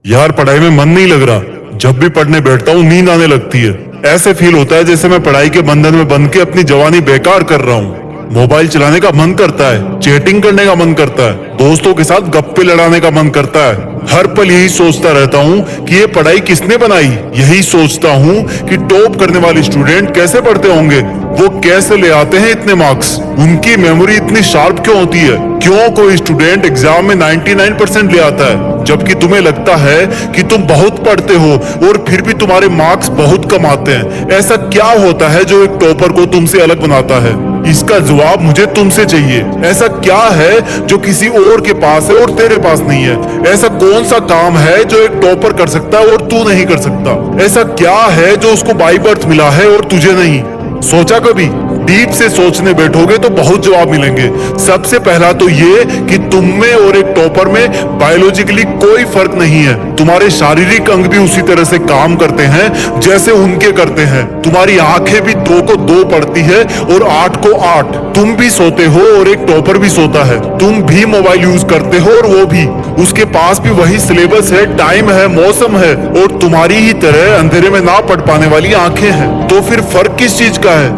यार पढ़ाई में मन नहीं लग रहा। जब भी पढ़ने बैठता हूँ नींद आने लगती है। ऐसे फील होता है जैसे मैं पढ़ाई के बंधन में बंध के अपनी जवानी बेकार कर रहा हूँ। मोबाइल चलाने का मन करता है, चैटिंग करने का मन करता है, दोस्तों के साथ गप्पे लड़ाने का मन करता है। हर पल यही सोचता रहता हूँ कि ये पढ़ाई किसने बनाई। यही सोचता हूँ कि टॉप करने वाले स्टूडेंट कैसे पढ़ते होंगे, वो कैसे ले आते हैं इतने मार्क्स, उनकी मेमोरी इतनी शार्प क्यों होती है, क्यों कोई स्टूडेंट एग्जाम में 99% ले आता है, जबकि तुम्हें लगता है कि तुम बहुत पढ़ते हो और फिर भी तुम्हारे मार्क्स बहुत कम आते हैं। ऐसा क्या होता है जो एक टॉपर को तुमसे अलग बनाता है? इसका जवाब मुझे तुमसे चाहिए। ऐसा क्या है जो किसी और के पास है और तेरे पास नहीं है? ऐसा कौन सा काम है जो एक टॉपर कर सकता है और तू नहीं कर सकता? ऐसा क्या है जो उसको बाय बर्थ मिला है और तुझे नहीं? सोचा कभी? डीप से सोचने बैठोगे तो बहुत जवाब मिलेंगे। सबसे पहला तो ये कि तुम में और एक टॉपर में बायोलॉजिकली कोई फर्क नहीं है। तुम्हारे शारीरिक अंग भी उसी तरह से काम करते हैं जैसे उनके करते हैं। तुम्हारी आंखें भी 2 को 2 पढ़ती है और 8 को 8। तुम भी सोते हो और एक टॉपर भी सोता है। तुम भी मोबाइल यूज करते हो और वो भी। उसके पास भी वही सिलेबस है, टाइम है, मौसम है और तुम्हारी ही तरह अंधेरे में ना पढ़ पाने वाली आंखें हैं। तो फिर फर्क किस चीज का है?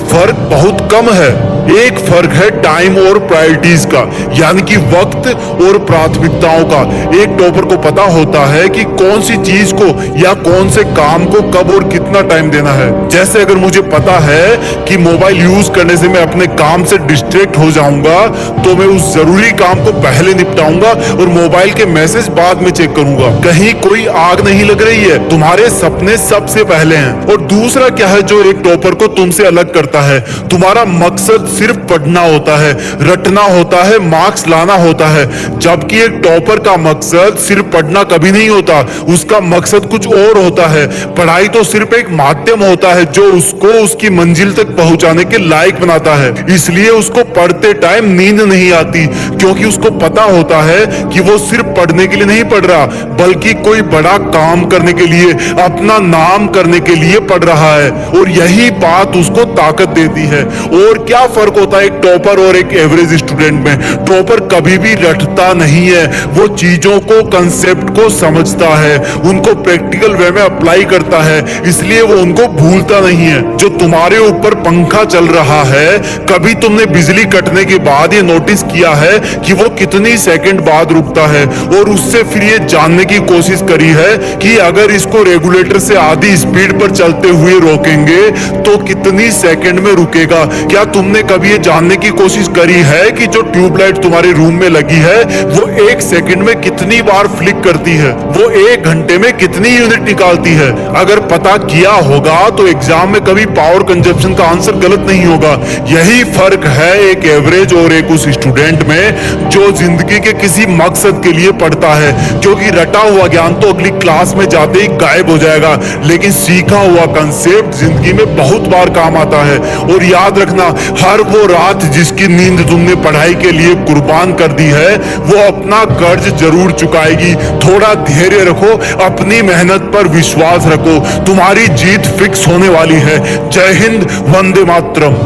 फर्क बहुत कम है। एक फर्क है टाइम और प्रायोरिटीज का, यानी कि वक्त और प्राथमिकताओं का। एक टॉपर को पता होता है कि कौन सी चीज को या कौन से काम को कब और कितना टाइम देना है। जैसे अगर मुझे पता है कि मोबाइल यूज करने से मैं अपने काम से डिस्ट्रैक्ट हो जाऊंगा, तो मैं उस जरूरी काम को पहले निपटाऊंगा और मोबाइल के मैसेज बाद में चेक करूंगा। कहीं कोई आग नहीं लग रही है, तुम्हारे सपने सबसे पहले हैं। और दूसरा क्या है जो एक टॉपर को तुमसे अलग करता है? तुम्हारा मकसद सिर्फ पढ़ना होता है, रटना होता है, मार्क्स लाना होता है। जबकि एक टॉपर का मकसद सिर्फ पढ़ना कभी नहीं होता, उसका मकसद कुछ और होता है। पढ़ाई तो सिर्फ एक माध्यम होता है जो उसको उसकी मंजिल तक पहुंचाने के लायक बनाता है। इसलिए उसको पढ़ते टाइम नींद नहीं आती, क्योंकि उसको पता होता है कि वो सिर्फ पढ़ने के लिए नहीं पढ़ रहा, बल्कि कोई बड़ा काम करने के लिए, अपना नाम करने के लिए पढ़ रहा है। और यही बात उसको ताकत देती है। और क्या फर्क होता है एक टॉपर और एक एवरेज स्टूडेंट में? टॉपर कभी भी रटता नहीं है, वो चीजों को, कंसेप्ट को समझता है, उनको प्रैक्टिकल वे में अप्लाई करता है, इसलिए वो उनको भूलता नहीं है। जो तुम्हारे ऊपर पंखा चल रहा है, कभी तुमने बिजली कटने के बाद ये नोटिस किया है कि वो कितनी सेकंड बाद रुकता है? और उससे फिर ये जानने की कोशिश करी है कि अगर इसको रेगुलेटर से आधी स्पीड पर चलते हुए रोकेंगे तो कितनी सेकंड में रुकेगा? क्या तुमने कभी ये जानने की कोशिश करी है कि जो ट्यूबलाइट तुम्हारे रूम में लगी है वो 1 सेकंड में कितनी बार फ्लिक करती है? वो 1 घंटे में कितनी यूनिट निकालती है? अगर पता किया होगा तो एग्जाम में कभी पावर कंजप्शन का आंसर गलत नहीं होगा। यही फर्क है एक एवरेज और एक उस स्टूडेंट में जो जिंदगी के किसी मकसद के लिए पढ़ता है। क्योंकि रटा हुआ ज्ञान तो अगली क्लास में जाते ही गायब हो जाएगा, लेकिन सीखा हुआ कंसेप्ट जिंदगी में बहुत बार काम आता है। और याद रखना, हर वो रात जिसकी नींद तुमने पढ़ाई के लिए कुर्बान कर दी है, वो अपना कर्ज जरूर चुकाएगी। थोड़ा धैर्य रखो, अपनी मेहनत पर विश्वास रखो, तुम्हारी जीत फिक्स होने वाली है। जय हिंद, वंदे मातरम।